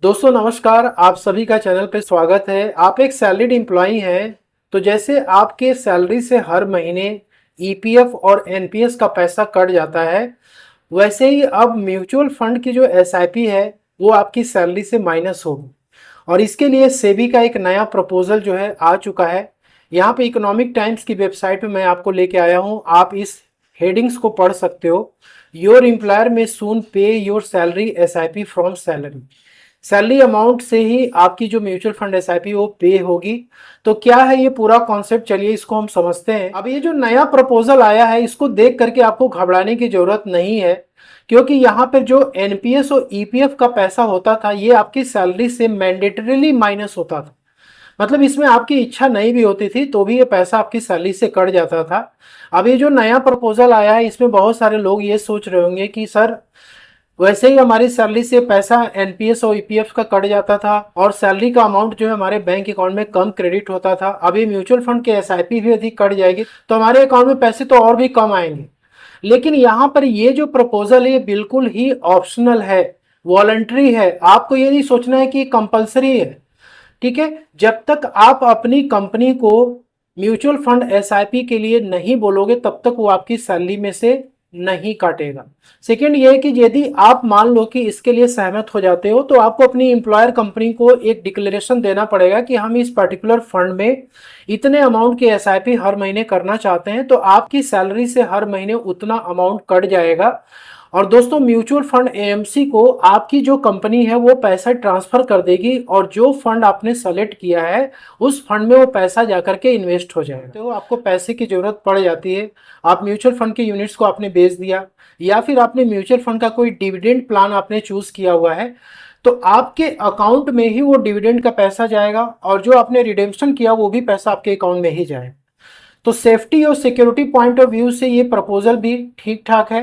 दोस्तों नमस्कार, आप सभी का चैनल पे स्वागत है। आप एक सैलरीड एम्प्लॉई हैं, तो जैसे आपके सैलरी से हर महीने ईपीएफ और एनपीएस का पैसा कट जाता है, वैसे ही अब म्यूचुअल फंड की जो एसआईपी है वो आपकी सैलरी से माइनस होगी। और इसके लिए सेबी का एक नया प्रपोजल जो है आ चुका है। यहाँ पे इकोनॉमिक टाइम्स की वेबसाइट पे मैं आपको लेके आया हूँ, आप इस हेडिंग्स को पढ़ सकते हो। योर एम्प्लॉयर में सून पे your salary SIP from salary. Salary amount से ही आपकी जो म्यूचुअल फंड एसआईपी वो पे होगी। तो क्या है ये पूरा कॉन्सेप्ट, चलिए इसको हम समझते हैं। अब ये जो नया प्रपोजल आया है इसको देख करके आपको घबराने की जरूरत नहीं है, क्योंकि यहाँ पर जो एनपीएस और ईपीएफ का पैसा होता था ये आपकी सैलरी से मैंडेटरीली माइनस होता था। मतलब इसमें आपकी इच्छा नहीं भी होती थी तो भी ये पैसा आपकी सैलरी से कट जाता था। अब ये जो नया प्रपोजल आया है इसमें बहुत सारे लोग ये सोच रहे होंगे कि सर, वैसे ही हमारी सैलरी से पैसा एनपीएस और ईपीएफ का कट जाता था और सैलरी का अमाउंट जो है हमारे बैंक अकाउंट में कम क्रेडिट होता था, अभी म्यूचुअल फंड के एसआईपी भी अधिक कट जाएगी तो हमारे अकाउंट में पैसे तो और भी कम आएंगे। लेकिन यहाँ पर ये जो प्रपोजल है ये बिल्कुल ही ऑप्शनल है, वॉलंटरी है। आपको ये नहीं सोचना है कि कंपलसरी है। ठीक है, जब तक आप अपनी कंपनी को म्यूचुअल फंड एसआईपी के लिए नहीं बोलोगे तब तक वो आपकी सैलरी में से नहीं काटेगा। सेकंड ये है कि यदि आप मान लो कि इसके लिए सहमत हो जाते हो तो आपको अपनी एम्प्लॉयर कंपनी को एक डिक्लेरेशन देना पड़ेगा कि हम इस पर्टिकुलर फंड में इतने अमाउंट की एसआईपी हर महीने करना चाहते हैं, तो आपकी सैलरी से हर महीने उतना अमाउंट कट जाएगा। और दोस्तों, म्यूचुअल फंड एएमसी को आपकी जो कंपनी है वो पैसा ट्रांसफर कर देगी और जो फंड आपने सेलेक्ट किया है उस फंड में वो पैसा जाकर के इन्वेस्ट हो जाएगा। तो आपको पैसे की जरूरत पड़ जाती है, आप म्यूचुअल फंड के यूनिट्स को आपने बेच दिया या फिर आपने म्यूचुअल फंड का कोई डिविडेंड प्लान आपने चूज किया हुआ है, तो आपके अकाउंट में ही वो डिविडेंड का पैसा जाएगा और जो आपने रिडेम्पशन किया वो भी पैसा आपके अकाउंट में ही जाएगा। तो सेफ्टी और सिक्योरिटी पॉइंट ऑफ व्यू से ये प्रपोजल भी ठीक ठाक है।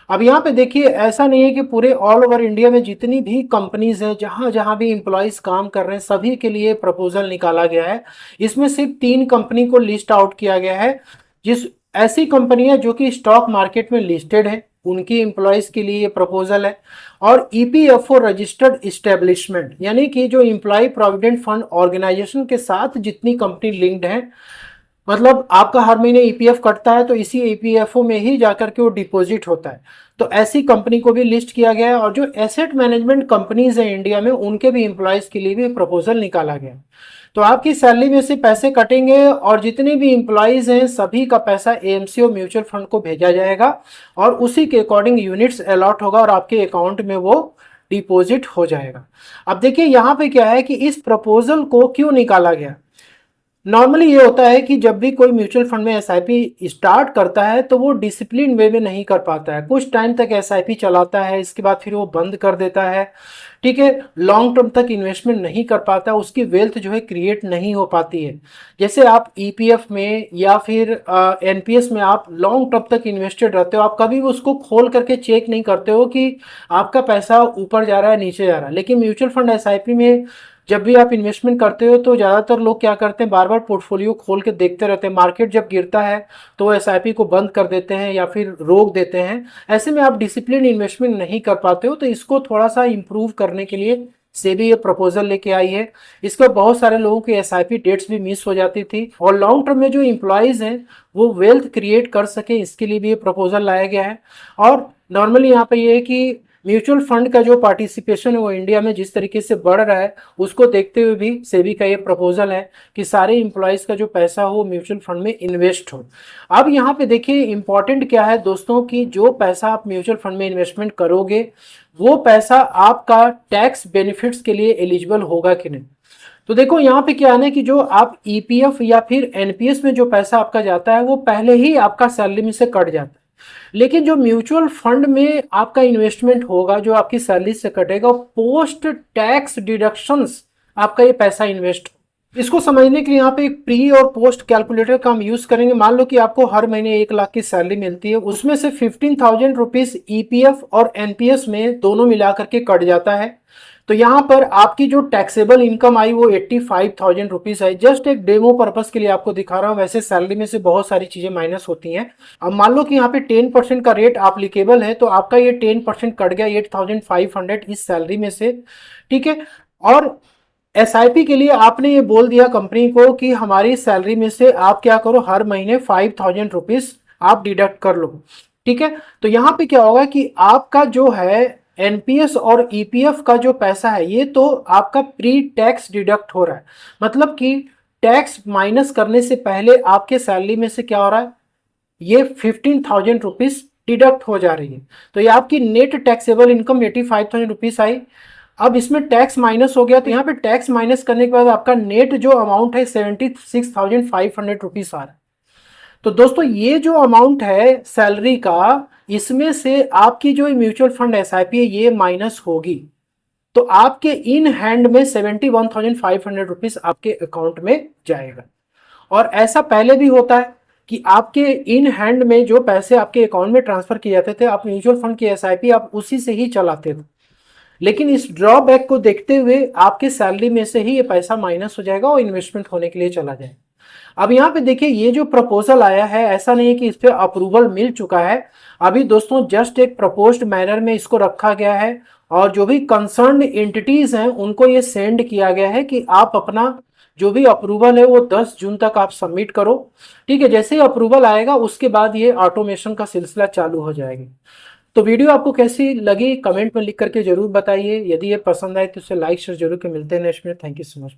अब यहाँ पे देखिए, ऐसा नहीं है कि पूरे ऑल ओवर इंडिया में जितनी भी कंपनीज है, जहाँ जहाँ भी एम्प्लॉयज काम कर रहे हैं, सभी के लिए प्रपोजल निकाला गया है। इसमें सिर्फ 3 कंपनी को लिस्ट आउट किया गया है, जिस ऐसी कंपनियां जो कि स्टॉक मार्केट में लिस्टेड है उनकी एम्प्लॉयज के लिए ये प्रपोजल है। और ईपीएफओ रजिस्टर्ड इस्टेब्लिशमेंट, यानी कि जो एम्प्लॉय प्रोविडेंट फंड ऑर्गेनाइजेशन के साथ जितनी कंपनी लिंक्ड है, मतलब आपका हर महीने ईपीएफ कटता है तो इसी ईपीएफओ में ही जाकर के वो डिपॉजिट होता है, तो ऐसी कंपनी को भी लिस्ट किया गया है। और जो एसेट मैनेजमेंट कंपनीज है इंडिया में उनके भी एम्प्लॉयज के लिए भी प्रपोजल निकाला गया है। तो आपकी सैलरी में से पैसे कटेंगे और जितने भी एम्प्लॉयज हैं सभी का पैसा एएमसी और म्यूचुअल फंड को भेजा जाएगा और उसी के अकॉर्डिंग यूनिट्स अलॉट होगा और आपके अकाउंट में वो डिपॉजिट हो जाएगा। अब देखिए यहाँ पे क्या है कि इस प्रपोजल को क्यों निकाला गया। नॉर्मली ये होता है कि जब भी कोई म्यूचुअल फंड में एसआईपी स्टार्ट करता है तो वो डिसिप्लिन वे में नहीं कर पाता है, कुछ टाइम तक एसआईपी चलाता है, इसके बाद फिर वो बंद कर देता है। ठीक है, लॉन्ग टर्म तक इन्वेस्टमेंट नहीं कर पाता, उसकी वेल्थ जो है क्रिएट नहीं हो पाती है। जैसे आप ईपीएफ में या फिर एनपीएस में आप लॉन्ग टर्म तक इन्वेस्टेड रहते हो, आप कभी भी उसको खोल करके चेक नहीं करते हो कि आपका पैसा ऊपर जा रहा है नीचे जा रहा है। लेकिन म्यूचुअल फंड एसआईपी में जब भी आप इन्वेस्टमेंट करते हो तो ज़्यादातर लोग क्या करते हैं, बार बार पोर्टफोलियो खोल के देखते रहते हैं। मार्केट जब गिरता है तो वो एसआईपी को बंद कर देते हैं या फिर रोक देते हैं। ऐसे में आप डिसिप्लिन इन्वेस्टमेंट नहीं कर पाते हो, तो इसको थोड़ा सा इम्प्रूव करने के लिए सेबी ये प्रपोजल लेके आई है। इसका बहुत सारे लोगों की एसआईपी डेट्स भी मिस हो जाती थी और लॉन्ग टर्म में जो इम्प्लॉयज हैं वो वेल्थ क्रिएट कर सके, इसके लिए भी ये प्रपोजल लाया गया है। और नॉर्मली यहाँ पे ये है कि म्यूचुअल फंड का जो पार्टिसिपेशन है वो इंडिया में जिस तरीके से बढ़ रहा है उसको देखते हुए भी सेबी का ये प्रपोजल है कि सारे एम्प्लॉयज का जो पैसा हो म्यूचुअल फंड में इन्वेस्ट हो। अब यहाँ पे देखिए इंपॉर्टेंट क्या है दोस्तों, कि जो पैसा आप म्यूचुअल फंड में इन्वेस्टमेंट करोगे वो पैसा आपका टैक्स बेनिफिट्स के लिए एलिजिबल होगा कि नहीं। तो देखो यहाँ पे क्या है कि जो आप ईपीएफ या फिर एनपीएस में जो पैसा आपका जाता है वो पहले ही आपका सैलरी में से कट जाता है। लेकिन जो म्यूचुअल फंड में आपका इन्वेस्टमेंट होगा, जो आपकी सैलरी से कटेगा, पोस्ट टैक्स डिडक्शंस आपका ये पैसा इन्वेस्ट। इसको समझने के लिए यहाँ पे एक प्री और पोस्ट कैलकुलेटर का हम यूज करेंगे। मान लो कि आपको हर महीने 1 लाख की सैलरी मिलती है, उसमें से 15,000 रुपीज ईपीएफ और एनपीएस में दोनों मिलाकर के कट जाता है। तो यहाँ पर आपकी जो टैक्सेबल इनकम आई वो 85,000 रुपीज है। जस्ट एक डेमो पर्पस के लिए आपको दिखा रहा हूँ, वैसे सैलरी में से बहुत सारी चीजें माइनस होती हैं। अब मान लो कि यहाँ पे 10% का रेट एप्लीकेबल है, तो आपका ये 10% कट गया 8,500 इस सैलरी में से। ठीक है, और एसआईपी के लिए आपने ये बोल दिया कंपनी को कि हमारी सैलरी में से आप क्या करो, हर महीने 5,000 रुपीज आप डिडक्ट कर लो। ठीक है, तो यहाँ पे क्या होगा कि आपका जो है एनपीएस और ईपीएफ का जो पैसा है ये तो आपका प्री टैक्स डिडक्ट हो रहा है, मतलब कि टैक्स माइनस करने से पहले आपके सैलरी में से क्या हो रहा है, ये 15,000 रुपीज डिडक्ट हो जा रही है। तो ये आपकी नेट टैक्सेबल इनकम 85,000 रुपीज आई। अब इसमें टैक्स माइनस हो गया, तो यहाँ पे टैक्स माइनस करने के बाद आपका नेट जो अमाउंट है 76,500 रुपीज आ रहा है। तो दोस्तों ये जो अमाउंट है सैलरी का, इसमें से आपकी जो म्यूचुअल फंड एसआईपी है ये माइनस होगी, तो आपके इन हैंड में 71,500 रुपीज आपके अकाउंट में जाएगा। और ऐसा पहले भी होता है कि आपके इन हैंड में जो पैसे आपके अकाउंट में ट्रांसफर किए जाते थे, आप म्यूचुअल फंड की एसआईपी आप उसी से ही चलाते थे, लेकिन इस ड्रॉबैक को देखते हुए आपके सैलरी में से ही ये पैसा माइनस हो जाएगा और इन्वेस्टमेंट होने के लिए चला जाएगा। अब यहाँ पे देखिए ये जो प्रपोजल आया है, ऐसा नहीं है कि इस पर अप्रूवल मिल चुका है, अभी दोस्तों जस्ट एक प्रपोज्ड मैनर में इसको रखा गया है और जो भी कंसर्न्ड एंटिटीज हैं उनको ये सेंड किया गया है कि आप अपना जो भी अप्रूवल है वो 10 जून तक आप सबमिट करो। ठीक है, जैसे ही अप्रूवल आएगा उसके बाद ये ऑटोमेशन का सिलसिला चालू हो जाएगी। तो वीडियो आपको कैसी लगी कमेंट में लिख करके जरूर बताइए, यदि ये पसंद आए तो उसे लाइक शेयर जरूर, के मिलते हैं नेक्स्ट में। Thank you so much.